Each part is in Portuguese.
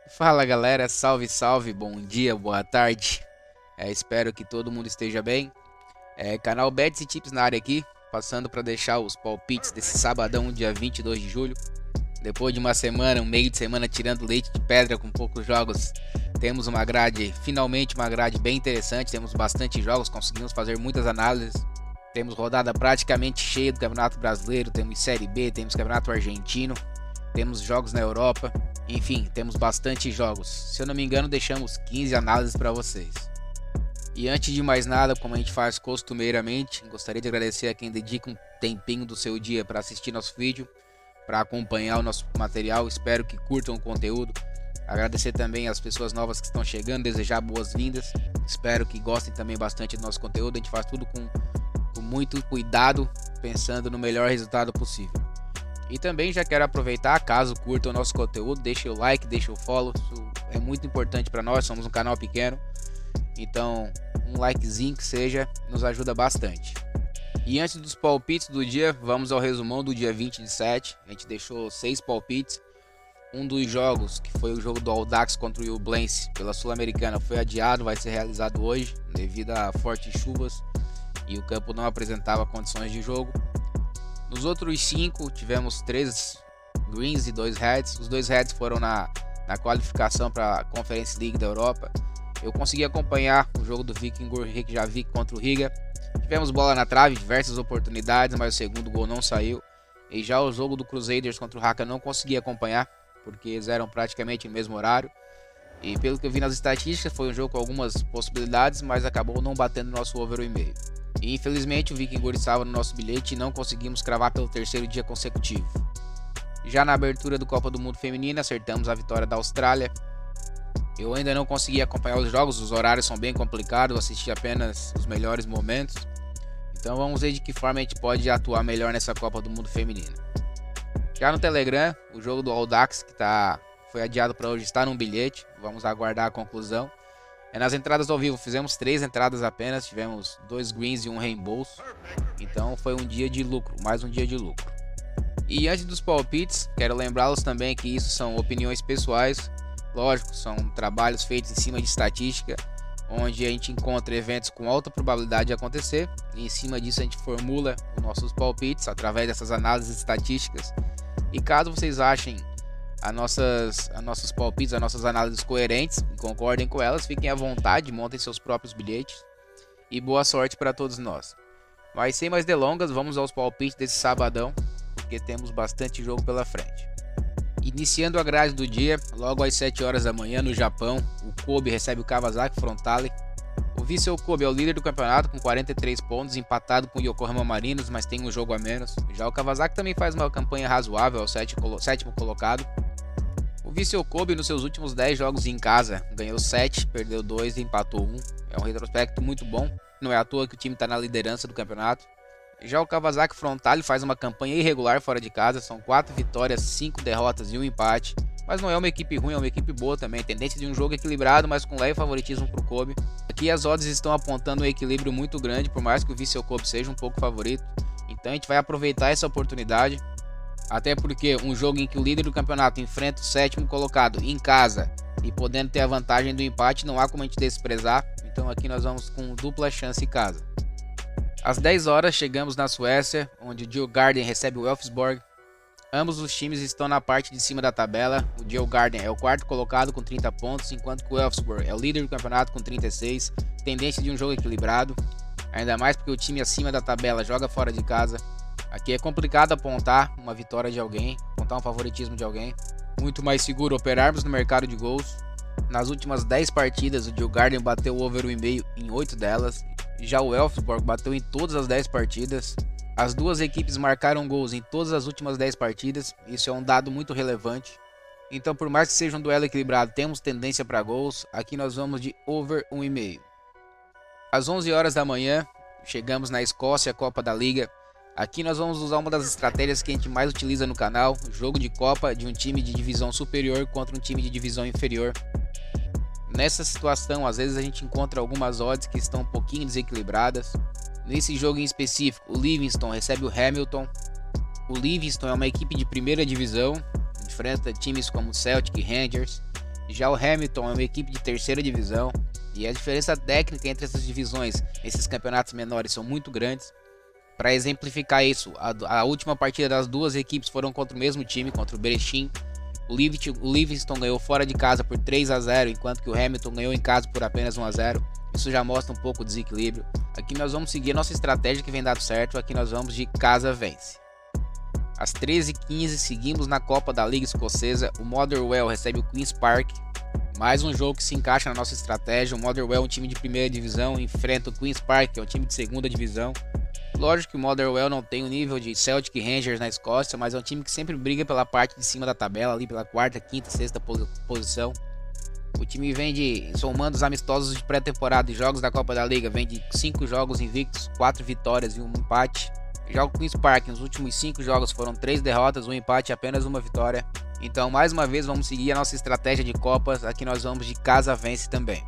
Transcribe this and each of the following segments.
Fala galera, salve salve, bom dia, boa tarde. Espero que todo mundo esteja bem. Canal Bets e Tips na área aqui, passando para deixar os palpites desse sabadão, dia 22 de julho. Depois de uma semana, um meio de semana tirando leite de pedra com poucos jogos, temos uma grade, finalmente uma grade bem interessante. Temos bastante jogos, conseguimos fazer muitas análises. Temos rodada praticamente cheia do Campeonato Brasileiro, temos Série B, temos Campeonato Argentino, temos jogos na Europa, enfim, temos bastante jogos. Se eu não me engano, deixamos 15 análises para vocês. E antes de mais nada, como a gente faz costumeiramente, gostaria de agradecer a quem dedica um tempinho do seu dia para assistir nosso vídeo, para acompanhar o nosso material. Espero que curtam o conteúdo. Agradecer também às pessoas novas que estão chegando, desejar boas-vindas. Espero que gostem também bastante do nosso conteúdo. A gente faz tudo com muito cuidado, pensando no melhor resultado possível. E também já quero aproveitar, caso curtam o nosso conteúdo, deixe o like, deixe o follow, isso é muito importante para nós, somos um canal pequeno, então um likezinho que seja nos ajuda bastante. E antes dos palpites do dia, vamos ao resumão do dia 27, a gente deixou 6 palpites, um dos jogos, que foi o jogo do Audax contra o Ublense pela Sul-Americana, foi adiado, vai ser realizado hoje, devido a fortes chuvas, e o campo não apresentava condições de jogo. Nos outros 5 tivemos 3 greens e 2 reds. Os 2 reds foram na qualificação para a Conference League da Europa. Eu consegui acompanhar o jogo do Víkingur Reykjavik contra o Riga. Tivemos bola na trave, diversas oportunidades, mas o segundo gol não saiu. E já o jogo do Crusaders contra o Haka não consegui acompanhar, porque eles eram praticamente no mesmo horário. E pelo que eu vi nas estatísticas, foi um jogo com algumas possibilidades, mas acabou não batendo nosso over 1,5. E infelizmente o Víkingur estava no nosso bilhete e não conseguimos cravar pelo terceiro dia consecutivo. Já na abertura do Copa do Mundo Feminino, acertamos a vitória da Austrália. Eu ainda não consegui acompanhar os jogos, os horários são bem complicados, assisti apenas os melhores momentos. Então vamos ver de que forma a gente pode atuar melhor nessa Copa do Mundo Feminino. Já no Telegram, o jogo do Audax, que foi adiado para hoje, está no bilhete, vamos aguardar a conclusão. Nas entradas ao vivo, fizemos 3 entradas apenas, tivemos 2 greens e um reembolso. Então foi um dia de lucro, mais um dia de lucro. E antes dos palpites, quero lembrá-los também que isso são opiniões pessoais. Lógico, são trabalhos feitos em cima de estatística, onde a gente encontra eventos com alta probabilidade de acontecer. E em cima disso a gente formula os nossos palpites através dessas análises estatísticas. E caso vocês achem as nossos palpites, as nossas análises coerentes e concordem com elas, fiquem à vontade, montem seus próprios bilhetes e boa sorte para todos nós. Mas sem mais delongas, vamos aos palpites desse sabadão, porque temos bastante jogo pela frente. Iniciando a grade do dia, logo às 7 horas da manhã no Japão, o Kobe recebe o Kawasaki Frontale. O Vissel Kobe é o líder do campeonato com 43 pontos, empatado com o Yokohama Marinos, mas tem um jogo a menos. Já o Kawasaki também faz uma campanha razoável, é o sétimo colocado. O Vissel Kobe nos seus últimos 10 jogos em casa ganhou 7, perdeu 2 e empatou 1. É um retrospecto muito bom, não é à toa que o time está na liderança do campeonato. Já o Kawasaki Frontale faz uma campanha irregular fora de casa, são 4 vitórias, 5 derrotas e 1 empate. Mas não é uma equipe ruim, é uma equipe boa também. Tendência de um jogo equilibrado, mas com leve favoritismo para o Kobe. Aqui as odds estão apontando um equilíbrio muito grande, por mais que o Vissel Kobe seja um pouco favorito. Então a gente vai aproveitar essa oportunidade. Até porque um jogo em que o líder do campeonato enfrenta o 7º colocado em casa e podendo ter a vantagem do empate, não há como a gente desprezar. Então aqui nós vamos com dupla chance em casa. Às 10 horas chegamos na Suécia, onde o Djurgården recebe o Elfsborg. Ambos os times estão na parte de cima da tabela. O Djurgården é o 4º colocado com 30 pontos, enquanto que o Elfsborg é o líder do campeonato com 36. Tendência de um jogo equilibrado, ainda mais porque o time acima da tabela joga fora de casa. Aqui é complicado apontar uma vitória de alguém, apontar um favoritismo de alguém. Muito mais seguro operarmos no mercado de gols. Nas últimas 10 partidas, o Djurgården bateu o over 1,5 em 8 delas. Já o Elfsborg bateu em todas as 10 partidas. As duas equipes marcaram gols em todas as últimas 10 partidas. Isso é um dado muito relevante. Então, por mais que seja um duelo equilibrado, temos tendência para gols. Aqui nós vamos de over 1,5. Às 11 horas da manhã, chegamos na Escócia, Copa da Liga. Aqui nós vamos usar uma das estratégias que a gente mais utiliza no canal, jogo de Copa de um time de divisão superior contra um time de divisão inferior. Nessa situação, às vezes a gente encontra algumas odds que estão um pouquinho desequilibradas. Nesse jogo em específico, o Livingston recebe o Hamilton. O Livingston é uma equipe de primeira divisão, enfrenta times como Celtic e Rangers. Já o Hamilton é uma equipe de terceira divisão e a diferença técnica entre essas divisões, esses campeonatos menores, são muito grandes. Para exemplificar isso, a última partida das duas equipes foram contra o mesmo time, contra o Berechim. O Livingston ganhou fora de casa por 3-0, enquanto que o Hamilton ganhou em casa por apenas 1-0. Isso já mostra um pouco o desequilíbrio. Aqui nós vamos seguir a nossa estratégia que vem dado certo, aqui nós vamos de casa vence. Às 13h15 seguimos na Copa da Liga Escocesa, o Motherwell recebe o Queen's Park. Mais um jogo que se encaixa na nossa estratégia. O Motherwell é um time de primeira divisão, enfrenta o Queen's Park, que é um time de segunda divisão. Lógico que o Motherwell não tem o nível de Celtic Rangers na Escócia, mas é um time que sempre briga pela parte de cima da tabela, ali pela quarta, quinta, sexta posição. O time vem somando os amistosos de pré-temporada e jogos da Copa da Liga, vem de 5 jogos invictos, 4 vitórias e 1 empate. Já o Queen's Park, nos últimos 5 jogos foram 3 derrotas, 1 empate e apenas 1 vitória. Então, mais uma vez, vamos seguir a nossa estratégia de Copas, aqui nós vamos de casa vence também.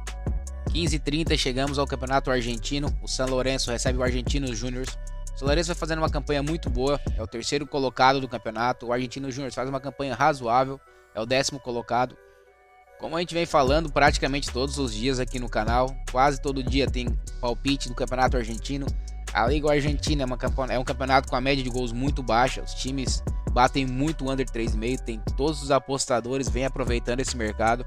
15h30 chegamos ao Campeonato Argentino, o San Lorenzo recebe o Argentinos Juniors. O San Lorenzo vai fazendo uma campanha muito boa, é o terceiro colocado do campeonato. O Argentinos Juniors faz uma campanha razoável, é o 10º colocado. Como a gente vem falando praticamente todos os dias aqui no canal, quase todo dia tem palpite do Campeonato Argentino. A Liga Argentina é um campeonato com a média de gols muito baixa, os times batem muito o under 3,5, tem todos os apostadores vêm aproveitando esse mercado.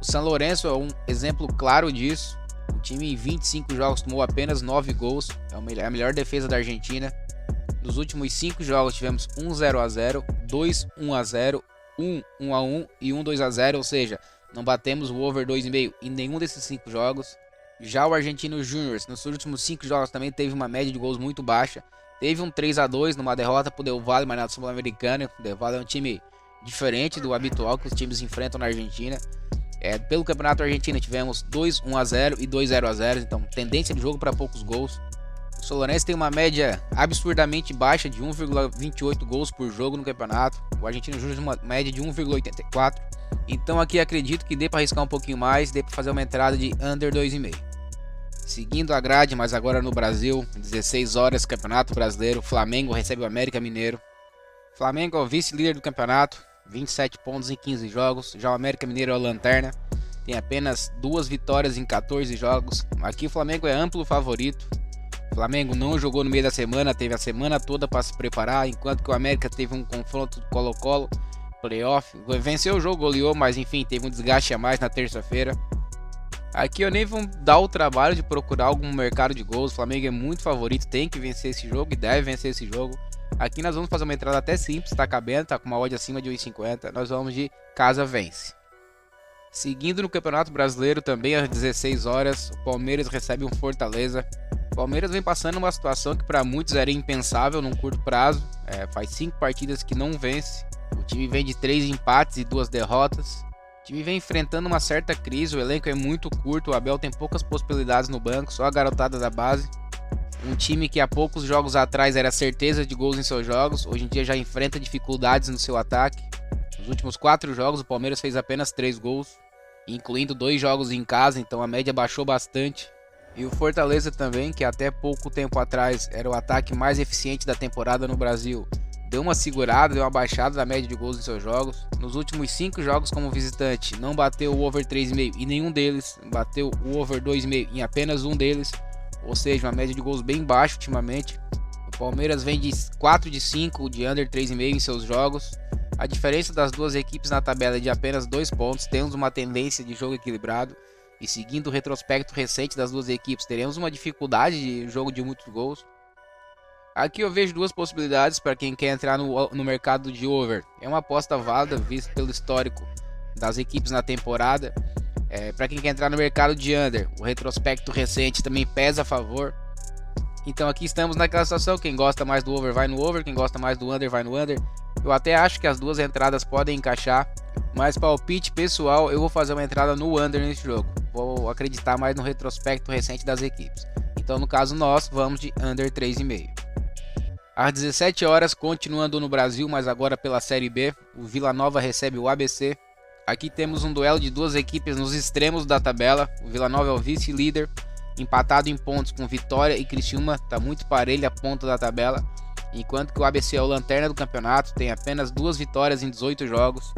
O San Lorenzo é um exemplo claro disso. O time em 25 jogos tomou apenas 9 gols. É a melhor defesa da Argentina. Nos últimos 5 jogos tivemos 1-0-0, 2-1-0, 1-1-1 e 1-2-0. Ou seja, não batemos o over 2,5 em nenhum desses 5 jogos. Já o Argentinos Juniors, nos últimos 5 jogos também teve uma média de gols muito baixa. Teve um 3-2 numa derrota para o Del Valle, mas na Sul-Americana. O Del Valle é um time diferente do habitual que os times enfrentam na Argentina. Pelo Campeonato Argentino tivemos 2-1-0 e 2-0-0, então tendência de jogo para poucos gols. O San Lorenzo tem uma média absurdamente baixa de 1,28 gols por jogo no campeonato. O Argentino Júnior uma média de 1,84. Então aqui acredito que dê para arriscar um pouquinho mais, dê para fazer uma entrada de under 2,5. Seguindo a grade, mas agora no Brasil, 16 horas, Campeonato Brasileiro, Flamengo recebe o América Mineiro. Flamengo é o vice-líder do campeonato, 27 pontos em 15 jogos. Já o América Mineiro é o lanterna, tem apenas 2 vitórias em 14 jogos. Aqui o Flamengo é amplo favorito. O Flamengo não jogou no meio da semana, teve a semana toda para se preparar, enquanto que o América teve um confronto Colo-Colo, playoff, venceu o jogo, goleou, mas enfim, teve um desgaste a mais na terça-feira. Aqui eu nem vou dar o trabalho de procurar algum mercado de gols. O Flamengo é muito favorito, tem que vencer esse jogo e deve vencer esse jogo. Aqui nós vamos fazer uma entrada até simples, tá cabendo, tá com uma odd acima de 1,50. Nós vamos de casa vence. Seguindo no Campeonato Brasileiro, também às 16 horas, o Palmeiras recebe um Fortaleza. O Palmeiras vem passando uma situação que para muitos era impensável num curto prazo. Faz 5 partidas que não vence. O time vem de 3 empates e 2 derrotas. O time vem enfrentando uma certa crise, o elenco é muito curto, o Abel tem poucas possibilidades no banco, só a garotada da base. Um time que há poucos jogos atrás era certeza de gols em seus jogos, hoje em dia já enfrenta dificuldades no seu ataque. Nos últimos 4 jogos o Palmeiras fez apenas 3 gols, incluindo 2 jogos em casa, então a média baixou bastante. E o Fortaleza também, que até pouco tempo atrás era o ataque mais eficiente da temporada no Brasil, deu uma segurada, deu uma baixada da média de gols em seus jogos. Nos últimos 5 jogos como visitante, não bateu o over 3,5 em nenhum deles, bateu o over 2,5 em apenas um deles. Ou seja, uma média de gols bem baixa ultimamente. O Palmeiras vem de 4 de 5 de under 3,5 em seus jogos. A diferença das duas equipes na tabela é de apenas 2 pontos. Temos uma tendência de jogo equilibrado. E seguindo o retrospecto recente das duas equipes, teremos uma dificuldade de jogo de muitos gols. Aqui eu vejo 2 possibilidades para quem quer entrar no mercado de over. É uma aposta válida, visto pelo histórico das equipes na temporada. Para quem quer entrar no mercado de under, o retrospecto recente também pesa a favor. Então aqui estamos naquela situação, quem gosta mais do over vai no over, quem gosta mais do under vai no under. Eu até acho que as duas entradas podem encaixar, mas palpite pessoal, eu vou fazer uma entrada no under nesse jogo. Vou acreditar mais no retrospecto recente das equipes. Então no caso nós vamos de under 3,5. Às 17 horas, continuando no Brasil, mas agora pela Série B, o Vila Nova recebe o ABC. Aqui temos um duelo de duas equipes nos extremos da tabela. O Vila Nova é o vice-líder, empatado em pontos com Vitória e Criciúma, está muito parelho a ponta da tabela. Enquanto que o ABC é o lanterna do campeonato, tem apenas 2 vitórias em 18 jogos.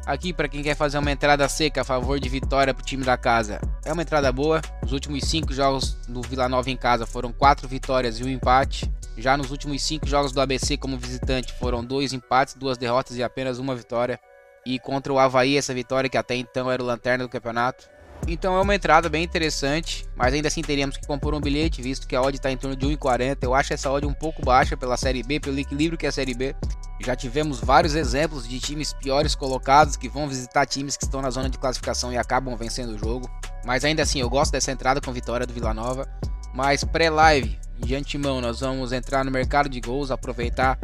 Aqui, para quem quer fazer uma entrada seca a favor de vitória para o time da casa, é uma entrada boa. Os últimos 5 jogos do Vila Nova em casa foram 4 vitórias e 1 empate. Já nos últimos 5 jogos do ABC como visitante foram 2 empates, 2 derrotas e apenas 1 vitória. E contra o Avaí, essa vitória que até então era o lanterna do campeonato. Então é uma entrada bem interessante, mas ainda assim teríamos que compor um bilhete, visto que a odd está em torno de 1,40. Eu acho essa odd um pouco baixa pela Série B, pelo equilíbrio que é a Série B. Já tivemos vários exemplos de times piores colocados que vão visitar times que estão na zona de classificação e acabam vencendo o jogo. Mas ainda assim, eu gosto dessa entrada com vitória do Vila Nova. Mas pré-live, de antemão, nós vamos entrar no mercado de gols, aproveitar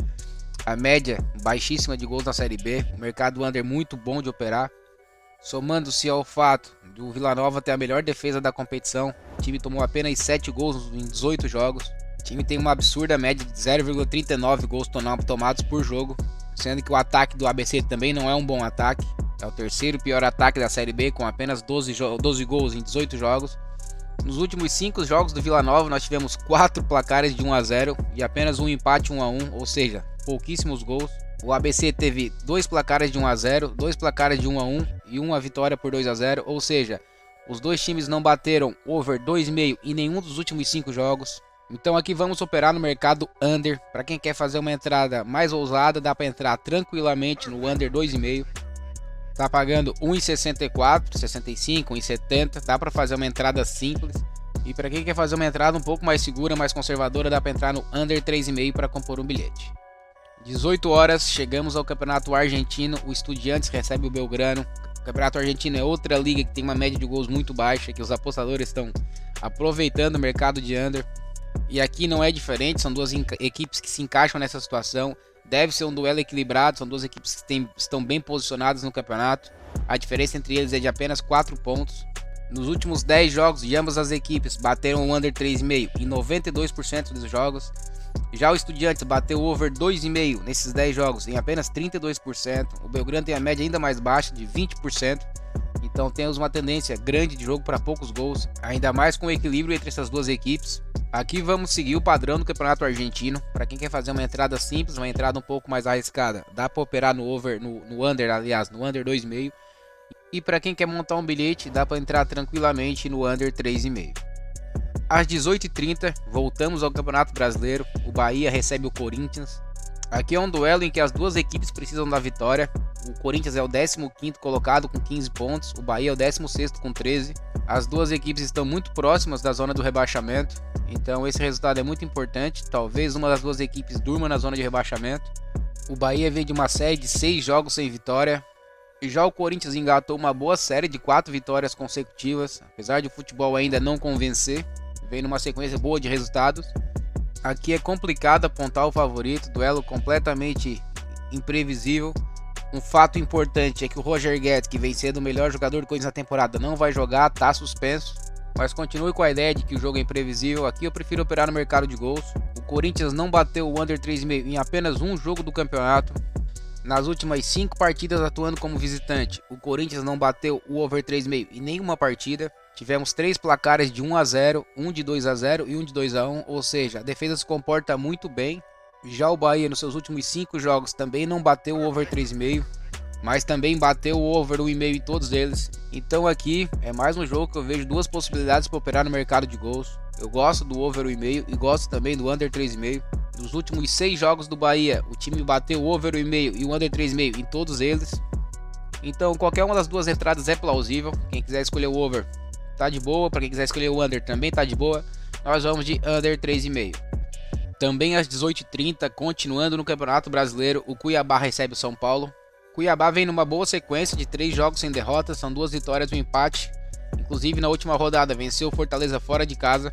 a média baixíssima de gols na Série B. O mercado under muito bom de operar. Somando-se ao fato do Vila Nova ter a melhor defesa da competição, o time tomou apenas 7 gols em 18 jogos. O time tem uma absurda média de 0,39 gols tomados por jogo, sendo que o ataque do ABC também não é um bom ataque. É o terceiro pior ataque da Série B, com apenas 12 gols em 18 jogos. Nos últimos 5 jogos do Vila Nova, nós tivemos 4 placares de 1-0 e apenas um empate 1-1, ou seja, pouquíssimos gols. O ABC teve 2 placares de 1-0, 2 placares de 1-1 e uma vitória por 2-0, ou seja, os dois times não bateram over 2,5 em nenhum dos últimos 5 jogos. Então aqui vamos operar no mercado under. Para quem quer fazer uma entrada mais ousada, dá para entrar tranquilamente no under 2,5. Tá pagando 1,64, 65, 1,70. Dá para fazer uma entrada simples. E para quem quer fazer uma entrada um pouco mais segura, mais conservadora, dá para entrar no under 3,5 para compor um bilhete. 18 horas, chegamos ao Campeonato Argentino. O Estudiantes recebe o Belgrano. O Campeonato Argentino é outra liga que tem uma média de gols muito baixa, que os apostadores estão aproveitando o mercado de under. E aqui não é diferente, são duas equipes que se encaixam nessa situação. Deve ser um duelo equilibrado, são duas equipes que estão bem posicionadas no campeonato. A diferença entre eles é de apenas 4 pontos. Nos últimos 10 jogos de ambas as equipes bateram o under 3,5 em 92% dos jogos. Já o Estudiantes bateu o over 2,5 nesses 10 jogos em apenas 32%. O Belgrano tem a média ainda mais baixa de 20%. Então temos uma tendência grande de jogo para poucos gols, ainda mais com o equilíbrio entre essas duas equipes. Aqui vamos seguir o padrão do Campeonato Argentino. Para quem quer fazer uma entrada simples, uma entrada um pouco mais arriscada, dá para operar no under, aliás, no under 2,5. E para quem quer montar um bilhete, dá para entrar tranquilamente no under 3,5. Às 18h30, voltamos ao Campeonato Brasileiro. O Bahia recebe o Corinthians. Aqui é um duelo em que as duas equipes precisam da vitória. O Corinthians é o 15º colocado com 15 pontos, o Bahia é o 16º com 13. As duas equipes estão muito próximas da zona do rebaixamento, então esse resultado é muito importante. Talvez uma das duas equipes durma na zona de rebaixamento. O Bahia vem de uma série de 6 jogos sem vitória. E já o Corinthians engatou uma boa série de 4 vitórias consecutivas, apesar de o futebol ainda não convencer. Vem numa sequência boa de resultados. Aqui é complicado apontar o favorito, duelo completamente imprevisível. Um fato importante é que o Roger Guedes, que vem sendo o melhor jogador do Corinthians na temporada, não vai jogar, tá suspenso. Mas continue com a ideia de que o jogo é imprevisível. Aqui eu prefiro operar no mercado de gols. O Corinthians não bateu o under 3,5 em apenas um jogo do campeonato. Nas últimas 5 partidas atuando como visitante, o Corinthians não bateu o over 3,5 em nenhuma partida. Tivemos 3 placares de 1-0, um de 2-0 e um de 2-1, ou seja, a defesa se comporta muito bem. Já o Bahia nos seus últimos 5 jogos também não bateu o over 3,5, mas também bateu o over 1,5 em todos eles. Então aqui é mais um jogo que eu vejo duas possibilidades para operar no mercado de gols. Eu gosto do over 1,5 e gosto também do under 3,5. Dos últimos 6 jogos do Bahia, o time bateu o over 1,5 e o under 3,5 em todos eles. Então qualquer uma das duas entradas é plausível. Quem quiser escolher o over tá de boa, para quem quiser escolher o under também tá de boa. Nós vamos de under 3,5. Também às 18h30, continuando no Campeonato Brasileiro, o Cuiabá recebe o São Paulo. Cuiabá vem numa boa sequência de 3 jogos sem derrota, são 2 vitórias e um empate. Inclusive na última rodada venceu o Fortaleza fora de casa.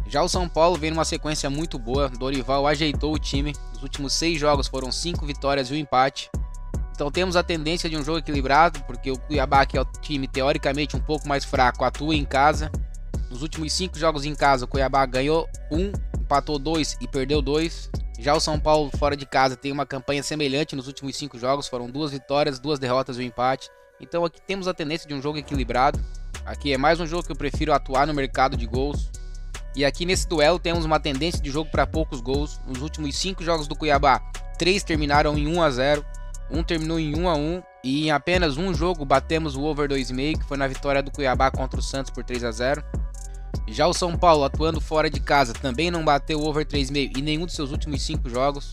Já o São Paulo vem numa sequência muito boa, Dorival ajeitou o time. Nos últimos 6 jogos foram 5 vitórias e um empate. Então temos a tendência de um jogo equilibrado, porque o Cuiabá, que é o time teoricamente um pouco mais fraco, atua em casa. Nos últimos 5 jogos em casa, o Cuiabá ganhou 1, empatou 2 e perdeu 2. Já o São Paulo fora de casa tem uma campanha semelhante nos últimos 5 jogos, foram 2 vitórias, 2 derrotas e um empate. Então aqui temos a tendência de um jogo equilibrado. Aqui é mais um jogo que eu prefiro atuar no mercado de gols. E aqui nesse duelo temos uma tendência de jogo para poucos gols. Nos últimos 5 jogos do Cuiabá, 3 terminaram em 1-0. Um terminou em 1-1 e em apenas um jogo batemos o over 2,5, que foi na vitória do Cuiabá contra o Santos por 3-0. Já o São Paulo, atuando fora de casa, também não bateu o over 3,5 em nenhum dos seus últimos 5 jogos.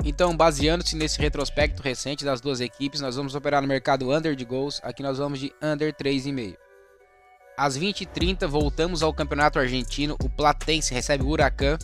Então, baseando-se nesse retrospecto recente das duas equipes, nós vamos operar no mercado under de gols. Aqui nós vamos de under 3,5. Às 20h30, voltamos ao campeonato argentino. O Platense recebe o Huracan.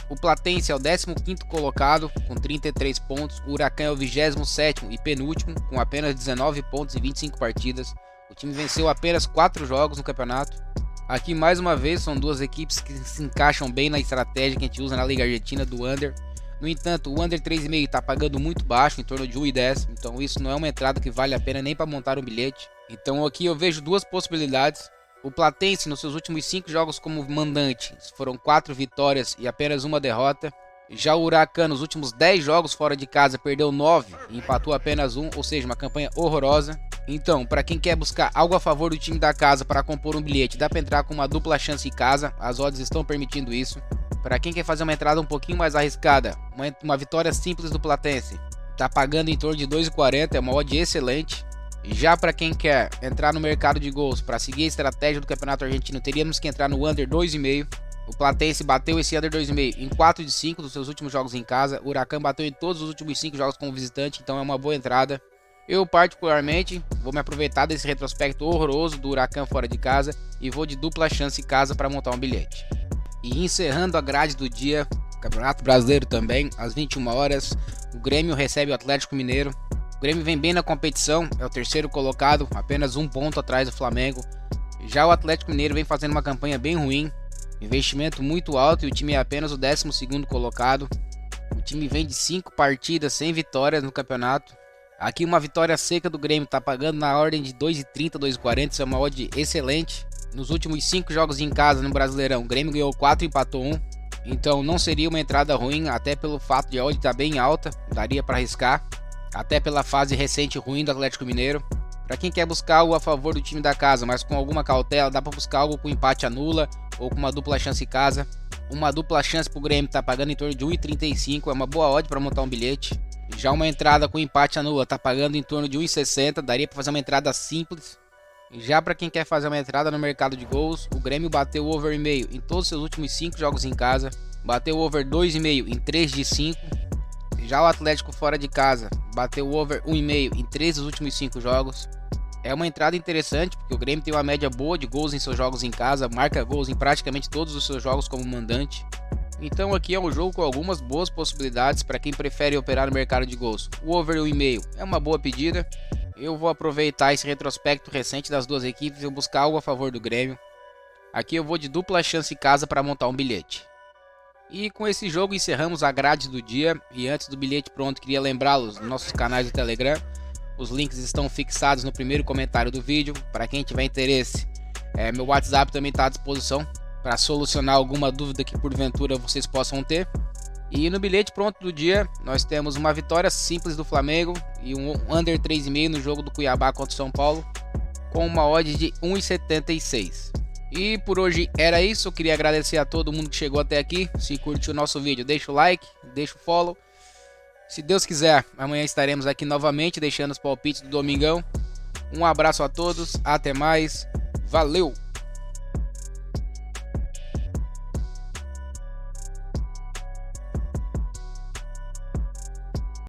O Platense é o 15º colocado, com 33 pontos. O Huracan é o 27º e penúltimo, com apenas 19 pontos em 25 partidas. O time venceu apenas 4 jogos no campeonato. Aqui, mais uma vez, são duas equipes que se encaixam bem na estratégia que a gente usa na Liga Argentina do under. No entanto, o under 3,5 está pagando muito baixo, em torno de 1,10. Então isso não é uma entrada que vale a pena nem para montar um bilhete. Então aqui eu vejo duas possibilidades. O Platense, nos seus últimos 5 jogos como mandante, foram 4 vitórias e apenas uma derrota. Já o Huracan, nos últimos 10 jogos fora de casa, perdeu 9 e empatou apenas 1, ou seja, uma campanha horrorosa. Então, para quem quer buscar algo a favor do time da casa para compor um bilhete, dá para entrar com uma dupla chance em casa, as odds estão permitindo isso. Para quem quer fazer uma entrada um pouquinho mais arriscada, uma vitória simples do Platense, está pagando em torno de 2,40, é uma odd excelente. Já para quem quer entrar no mercado de gols para seguir a estratégia do campeonato argentino, teríamos que entrar no under 2,5. O Platense bateu esse under 2,5 em 4 de 5 dos seus últimos jogos em casa. O Huracan bateu em todos os últimos 5 jogos como visitante, então é uma boa entrada. Eu particularmente vou me aproveitar desse retrospecto horroroso do Huracan fora de casa e vou de dupla chance em casa para montar um bilhete. E encerrando a grade do dia, Campeonato Brasileiro também, às 21 horas, o Grêmio recebe o Atlético Mineiro. O Grêmio vem bem na competição, é o terceiro colocado, apenas 1 ponto atrás do Flamengo. Já o Atlético Mineiro vem fazendo uma campanha bem ruim, investimento muito alto e o time é apenas o 12º colocado. O time vem de 5 partidas sem vitórias no campeonato. Aqui uma vitória seca do Grêmio está pagando na ordem de 2,30, 2,40, isso é uma odd excelente. Nos últimos 5 jogos em casa no Brasileirão, o Grêmio ganhou 4 e empatou 1. Então não seria uma entrada ruim, até pelo fato de a odd estar bem alta, daria para arriscar. Até pela fase recente ruim do Atlético Mineiro. Para quem quer buscar algo a favor do time da casa, mas com alguma cautela, dá para buscar algo com empate anula ou com uma dupla chance em casa. Uma dupla chance para o Grêmio está pagando em torno de 1,35, é uma boa odd para montar um bilhete. Já uma entrada com empate anula está pagando em torno de 1,60, daria para fazer uma entrada simples. Já para quem quer fazer uma entrada no mercado de gols, o Grêmio bateu o over 1,5 em todos os seus últimos 5 jogos em casa, bateu o over 2,5 em 3 de 5. Já o Atlético fora de casa bateu o over 1,5 em 3 dos últimos 5 jogos. É uma entrada interessante porque o Grêmio tem uma média boa de gols em seus jogos em casa, marca gols em praticamente todos os seus jogos como mandante. Então aqui é um jogo com algumas boas possibilidades para quem prefere operar no mercado de gols. O over 1,5 é uma boa pedida. Eu vou aproveitar esse retrospecto recente das duas equipes e buscar algo a favor do Grêmio. Aqui eu vou de dupla chance em casa para montar um bilhete. E com esse jogo encerramos a grade do dia. E antes do bilhete pronto, queria lembrá-los dos nossos canais do Telegram. Os links estão fixados no primeiro comentário do vídeo. Para quem tiver interesse, meu WhatsApp também está à disposição para solucionar alguma dúvida que porventura vocês possam ter. E no bilhete pronto do dia, nós temos uma vitória simples do Flamengo e um under 3,5 no jogo do Cuiabá contra o São Paulo, com uma odd de 1,76. E por hoje era isso, eu queria agradecer a todo mundo que chegou até aqui. Se curtiu o nosso vídeo, deixa o like, deixa o follow. Se Deus quiser, amanhã estaremos aqui novamente deixando os palpites do domingão. Um abraço a todos, até mais, valeu!